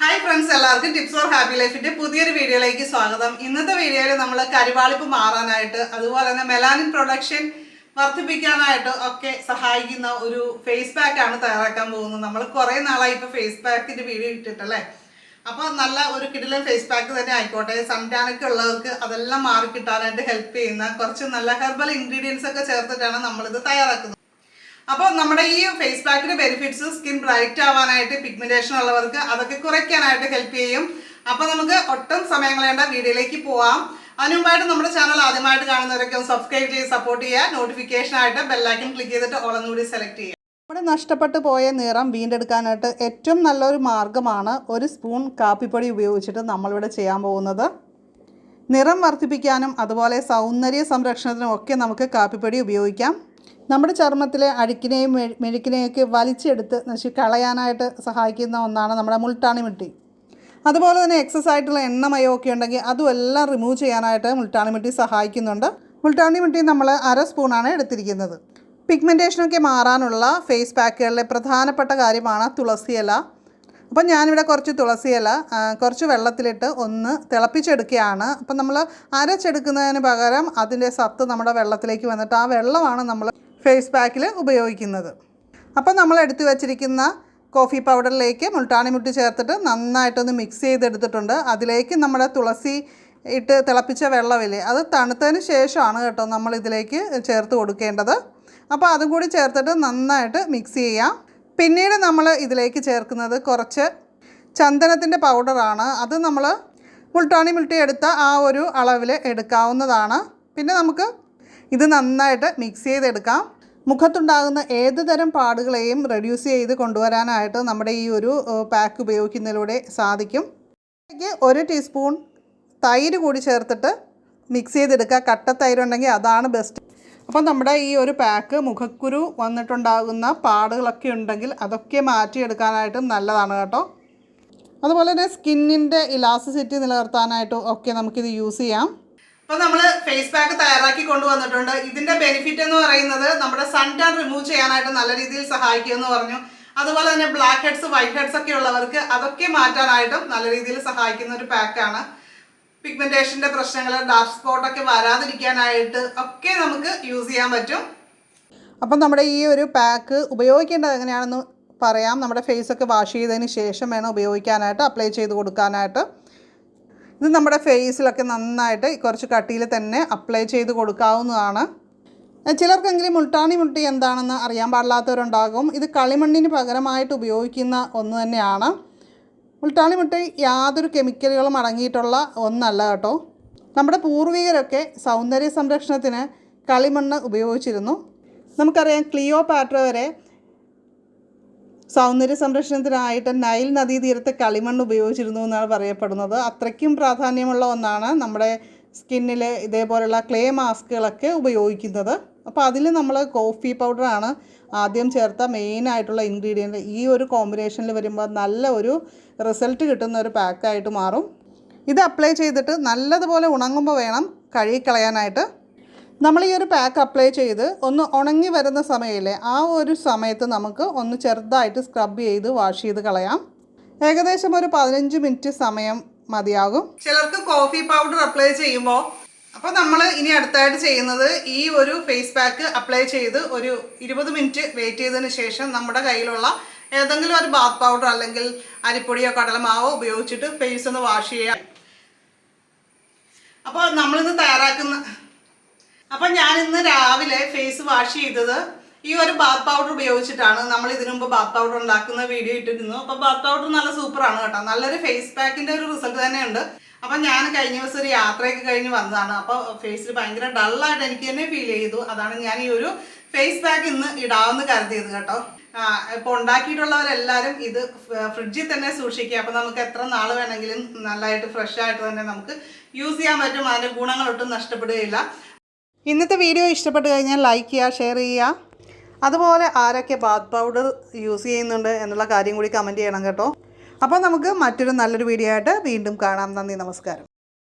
Hi friends, എല്ലാവർക്കും tips four happy ലൈഫിന്റെ പുതിയൊരു വീഡിയോയിലേക്ക് സ്വാഗതം. ഇന്നത്തെ വീഡിയോയിൽ നമ്മൾ കരിവാളിപ്പ് മാറാനായിട്ട് അതുപോലെ തന്നെ മെലാനിൻ പ്രൊഡക്ഷൻ വർദ്ധിപ്പിക്കാനായിട്ട് ഒക്കെ സഹായിക്കുന്ന ഒരു ഫേസ് പാക്ക് ആണ് തയ്യാറാക്കാൻ പോകുന്നത്. നമ്മൾ കുറേ നാളായി ഇപ്പോൾ ഫേസ് പാക്കിന്റെ വീഡിയോ ഇട്ടിട്ടല്ലേ. അപ്പോൾ നല്ല ഒരു കിടിലൻ ഫേസ് പാക്ക് തന്നെ ആയിക്കോട്ടെ. സൺടാനൊക്കെ ഉള്ളവർക്ക് അതെല്ലാം മാറി കിട്ടാനായിട്ട് ഹെൽപ്പ് ചെയ്യുന്ന കുറച്ച് നല്ല ഹെർബൽ ഇൻഗ്രീഡിയൻസ് ഒക്കെ ചേർത്തിട്ടാണ് നമ്മളിത് തയ്യാറാക്കുന്നത്. അപ്പോൾ നമ്മുടെ ഈ ഫേസ് പാക്കിന്റെ ബെനിഫിറ്റ്സ് സ്കിൻ ബ്രൈറ്റ് ആവാനായിട്ട്, പിഗ്മെന്റേഷൻ ഉള്ളവർക്ക് അതൊക്കെ കുറയ്ക്കാനായിട്ട് ഹെൽപ്പ് ചെയ്യും. അപ്പോൾ നമുക്ക് ഒട്ടും സമയം കളയേണ്ട വീഡിയോയിലേക്ക് പോവാം. അതിനുമുമ്പായിട്ട് നമ്മുടെ ചാനൽ ആദ്യമായിട്ട് കാണുന്നവരൊക്കെ ഒന്ന് സബ്സ്ക്രൈബ് ചെയ്ത് സപ്പോർട്ട് ചെയ്യുക. നോട്ടിഫിക്കേഷൻ ആയിട്ട് ബെല്ലൈക്കൺ ക്ലിക്ക് ചെയ്തിട്ട് ഓളൊന്നുകൂടി സെലക്ട് ചെയ്യുക. നമ്മുടെ നഷ്ടപ്പെട്ടു പോയ നിറം വീണ്ടെടുക്കാനായിട്ട് ഏറ്റവും നല്ലൊരു മാർഗ്ഗമാണ് ഒരു സ്പൂൺ കാപ്പിപ്പൊടി ഉപയോഗിച്ചിട്ട് നമ്മളിവിടെ ചെയ്യാൻ പോകുന്നത്. നിറം വർദ്ധിപ്പിക്കാനും അതുപോലെ സൗന്ദര്യ സംരക്ഷണത്തിനും ഒക്കെ നമുക്ക് കാപ്പിപ്പൊടി ഉപയോഗിക്കാം. നമ്മുടെ ചർമ്മത്തിലെ അഴുക്കിനെയും മെഴുക്കിനെയൊക്കെ വലിച്ചെടുത്ത് കളയാനായിട്ട് സഹായിക്കുന്ന ഒന്നാണ് നമ്മുടെ മുൾട്ടാണി മിട്ടി. അതുപോലെ തന്നെ എക്സസ് ആയിട്ടുള്ള എണ്ണമയമൊക്കെ ഉണ്ടെങ്കിൽ അതുമെല്ലാം റിമൂവ് ചെയ്യാനായിട്ട് മുൾട്ടാണി മിട്ടി സഹായിക്കുന്നുണ്ട്. മുൾട്ടാണി മിട്ടി നമ്മൾ 1/2 സ്പൂണാണ് എടുത്തിരിക്കുന്നത്. പിഗ്മെൻറ്റേഷനൊക്കെ മാറാനുള്ള ഫേസ് പാക്കുകളിലെ പ്രധാനപ്പെട്ട കാര്യമാണ് തുളസി ഇല. അപ്പം ഞാനിവിടെ കുറച്ച് തുളസി ഇല കുറച്ച് വെള്ളത്തിലിട്ട് ഒന്ന് തിളപ്പിച്ചെടുക്കുകയാണ്. അപ്പം നമ്മൾ അരച്ചെടുക്കുന്നതിന് പകരം അതിൻ്റെ സത്ത് നമ്മുടെ വെള്ളത്തിലേക്ക് വന്നിട്ട് ആ വെള്ളമാണ് നമ്മൾ ഫേസ് പാക്കിൽ ഉപയോഗിക്കുന്നത്. അപ്പം നമ്മൾ എടുത്തു വച്ചിരിക്കുന്ന കോഫി പൗഡറിലേക്ക് മുൾട്ടാണി മുട്ടി ചേർത്തിട്ട് നന്നായിട്ടൊന്ന് മിക്സ് ചെയ്തെടുത്തിട്ടുണ്ട്. അതിലേക്ക് നമ്മുടെ തുളസി ഇട്ട് തിളപ്പിച്ച വെള്ളമില്ലേ, അത് തണുത്തതിന് ശേഷമാണ് കേട്ടോ നമ്മൾ ഇതിലേക്ക് ചേർത്ത് കൊടുക്കേണ്ടത്. അപ്പോൾ അതും കൂടി ചേർത്തിട്ട് നന്നായിട്ട് മിക്സ് ചെയ്യാം. പിന്നീട് നമ്മൾ ഇതിലേക്ക് ചേർക്കുന്നത് കുറച്ച് ചന്ദനത്തിൻ്റെ പൗഡറാണ്. അത് നമ്മൾ മുൾട്ടാണി മുട്ടി എടുത്ത ആ ഒരു അളവിൽ എടുക്കാവുന്നതാണ്. പിന്നെ നമുക്ക് ഇത് നന്നായിട്ട് മിക്സ് ചെയ്തെടുക്കാം. മുഖത്തുണ്ടാകുന്ന ഏത് തരം പാടുകളെയും റെഡ്യൂസ് ചെയ്ത് കൊണ്ടുവരാനായിട്ട് നമ്മുടെ ഈ ഒരു പാക്ക് ഉപയോഗിക്കുന്നതിലൂടെ സാധിക്കും. ഇതിലേക്ക് 1 ടീസ്പൂൺ തൈര് കൂടി ചേർത്തിട്ട് മിക്സ് ചെയ്തെടുക്കുക. കട്ട തൈര് ഉണ്ടെങ്കിൽ അതാണ് ബെസ്റ്റ്. അപ്പോൾ നമ്മുടെ ഈ ഒരു പാക്ക് മുഖക്കുരു വന്നിട്ടുണ്ടാകുന്ന പാടുകളൊക്കെ ഉണ്ടെങ്കിൽ അതൊക്കെ മാറ്റിയെടുക്കാനായിട്ടും നല്ലതാണ് കേട്ടോ. അതുപോലെ തന്നെ സ്കിന്നിൻ്റെ ഇലാസ്റ്റിസിറ്റി നിലനിർത്താനായിട്ടും ഒക്കെ നമുക്കിത് യൂസ് ചെയ്യാം. അപ്പോൾ നമ്മൾ ഫേസ് പാക്ക് തയ്യാറാക്കി കൊണ്ടുവന്നിട്ടുണ്ട്. ഇതിൻ്റെ ബെനിഫിറ്റ് എന്ന് പറയുന്നത് നമ്മുടെ സൺ ടാൻ റിമൂവ് ചെയ്യാനായിട്ട് നല്ല രീതിയിൽ സഹായിക്കുമെന്ന് പറഞ്ഞു. അതുപോലെ തന്നെ ബ്ലാക്ക് ഹെഡ്സ്, വൈറ്റ് ഹെഡ്സ് ഒക്കെ ഉള്ളവർക്ക് അതൊക്കെ മാറ്റാനായിട്ടും നല്ല രീതിയിൽ സഹായിക്കുന്ന ഒരു പാക്കാണ്. പിഗ്മെൻറ്റേഷൻ്റെ പ്രശ്നങ്ങൾ, ഡാർക്ക് സ്പോട്ടൊക്കെ വരാതിരിക്കാനായിട്ട് ഒക്കെ നമുക്ക് യൂസ് ചെയ്യാൻ പറ്റും. അപ്പം നമ്മുടെ ഈ ഒരു പാക്ക് ഉപയോഗിക്കേണ്ടത് എങ്ങനെയാണെന്ന് പറയാം. നമ്മുടെ ഫേസൊക്കെ വാഷ് ചെയ്തതിന് ശേഷം വേണം ഉപയോഗിക്കാനായിട്ട്, അപ്ലൈ ചെയ്ത് കൊടുക്കാനായിട്ട്. ഇത് നമ്മുടെ ഫേസിലൊക്കെ നന്നായിട്ട് കുറച്ച് കട്ടിയിൽ തന്നെ അപ്ലൈ ചെയ്ത് കൊടുക്കാവുന്നതാണ്. ചിലർക്കെങ്കിലും മുൾട്ടാണി മുട്ടി എന്താണെന്ന് അറിയാൻ പാടില്ലാത്തവരുണ്ടാകും. ഇത് കളിമണ്ണിന് പകരമായിട്ട് ഉപയോഗിക്കുന്ന ഒന്ന് തന്നെയാണ്. മുൾട്ടാണി മുട്ടി യാതൊരു കെമിക്കലുകളും അടങ്ങിയിട്ടുള്ള ഒന്നല്ല കേട്ടോ. നമ്മുടെ പൂർവികരൊക്കെ സൗന്ദര്യ സംരക്ഷണത്തിന് കളിമണ്ണ് ഉപയോഗിച്ചിരുന്നു. നമുക്കറിയാം, ക്ലിയോപാട്ര വരെ സൗന്ദര്യ സംരക്ഷണത്തിനായിട്ട് നൈൽ നദീതീരത്തെ കളിമണ്ണ് ഉപയോഗിച്ചിരുന്നു എന്നാണ് പറയപ്പെടുന്നത്. അത്രയ്ക്കും പ്രാധാന്യമുള്ള ഒന്നാണ് നമ്മുടെ സ്കിന്നിൽ ഇതേപോലെയുള്ള ക്ലേ മാസ്കുകളൊക്കെ ഉപയോഗിക്കുന്നത്. അപ്പോൾ അതിൽ നമ്മൾ കോഫി പൗഡറാണ് ആദ്യം ചേർത്ത മെയിനായിട്ടുള്ള ഇൻഗ്രീഡിയൻറ്റ്. ഈ ഒരു കോമ്പിനേഷനിൽ വരുമ്പോൾ നല്ല ഒരു റിസൾട്ട് കിട്ടുന്ന ഒരു പാക്കായിട്ട് മാറും. ഇത് അപ്ലൈ ചെയ്തിട്ട് നല്ലതുപോലെ ഉണങ്ങുമ്പോൾ വേണം കഴുകിക്കളയാനായിട്ട്. നമ്മൾ ഈ ഒരു പാക്ക് അപ്ലൈ ചെയ്ത് ഒന്ന് ഉണങ്ങി വരുന്ന സമയമില്ലേ, ആ ഒരു സമയത്ത് നമുക്ക് ഒന്ന് ചെറുതായിട്ട് സ്ക്രബ് ചെയ്ത് വാഷ് ചെയ്ത് കളയാം. ഏകദേശം ഒരു 15 മിനിറ്റ് സമയം മതിയാകും. ചിലർക്ക് കോഫി പൗഡർ അപ്ലൈ ചെയ്യുമ്പോൾ അപ്പോൾ നമ്മൾ ഇനി അടുത്തായിട്ട് ചെയ്യുന്നത് ഈ ഒരു ഫേസ് പാക്ക് അപ്ലൈ ചെയ്ത് ഒരു 20 മിനിറ്റ് വെയിറ്റ് ചെയ്തതിന് ശേഷം നമ്മുടെ കയ്യിലുള്ള ഏതെങ്കിലും ഒരു ബാത്ത് പൗഡർ അല്ലെങ്കിൽ അരിപ്പൊടിയോ കടലമാവോ ഉപയോഗിച്ചിട്ട് ഫേസ് ഒന്ന് വാഷ് ചെയ്യാം. അപ്പോൾ നമ്മളിന്ന് ഞാനിന്ന് രാവിലെ ഫേസ് വാഷ് ചെയ്തത് ഈ ഒരു ബാത്ത് പൗഡർ ഉപയോഗിച്ചിട്ടാണ്. നമ്മൾ ഇതിനു മുമ്പ് ബാത്ത് പൗഡർ ഉണ്ടാക്കുന്ന വീഡിയോ ഇട്ടിരുന്നു. അപ്പോൾ ബാത്ത് പൗഡർ നല്ല സൂപ്പറാണ് കേട്ടോ. നല്ലൊരു ഫേസ് പാക്കിൻ്റെ ഒരു റിസൾട്ട് തന്നെയുണ്ട്. അപ്പം ഞാൻ കഴിഞ്ഞ ദിവസം ഒരു യാത്രയൊക്കെ കഴിഞ്ഞ് വന്നതാണ്. അപ്പോൾ ഫേസിൽ ഭയങ്കര ഡള്ളായിട്ട് എനിക്ക് തന്നെ ഫീൽ ചെയ്തു. അതാണ് ഞാൻ ഈ ഒരു ഫേസ് പാക്ക് ഇന്ന് ഇടാമെന്ന് കരുതിയത് കേട്ടോ. ഇപ്പോൾ ഉണ്ടാക്കിയിട്ടുള്ളവരെല്ലാവരും ഇത് ഫ്രിഡ്ജിൽ തന്നെ സൂക്ഷിക്കുക. അപ്പോൾ നമുക്ക് എത്ര നാൾ വേണമെങ്കിലും നല്ലതായിട്ട് ഫ്രഷ് ആയിട്ട് തന്നെ നമുക്ക് യൂസ് ചെയ്യാൻ പറ്റും. അതിൻ്റെ ഗുണങ്ങളൊട്ടും നഷ്ടപ്പെടുകയില്ല. ഇന്നത്തെ വീഡിയോ ഇഷ്ടപ്പെട്ട് കഴിഞ്ഞാൽ ലൈക്ക് ചെയ്യുക, ഷെയർ ചെയ്യുക. അതുപോലെ ആരൊക്കെ ബാത്ത് പൗഡർ യൂസ് ചെയ്യുന്നുണ്ട് എന്നുള്ള കാര്യം കൂടി കമൻറ്റ് ചെയ്യണം കേട്ടോ. അപ്പോൾ നമുക്ക് മറ്റൊരു നല്ലൊരു വീഡിയോ ആയിട്ട് വീണ്ടും കാണാം. നന്ദി, നമസ്കാരം.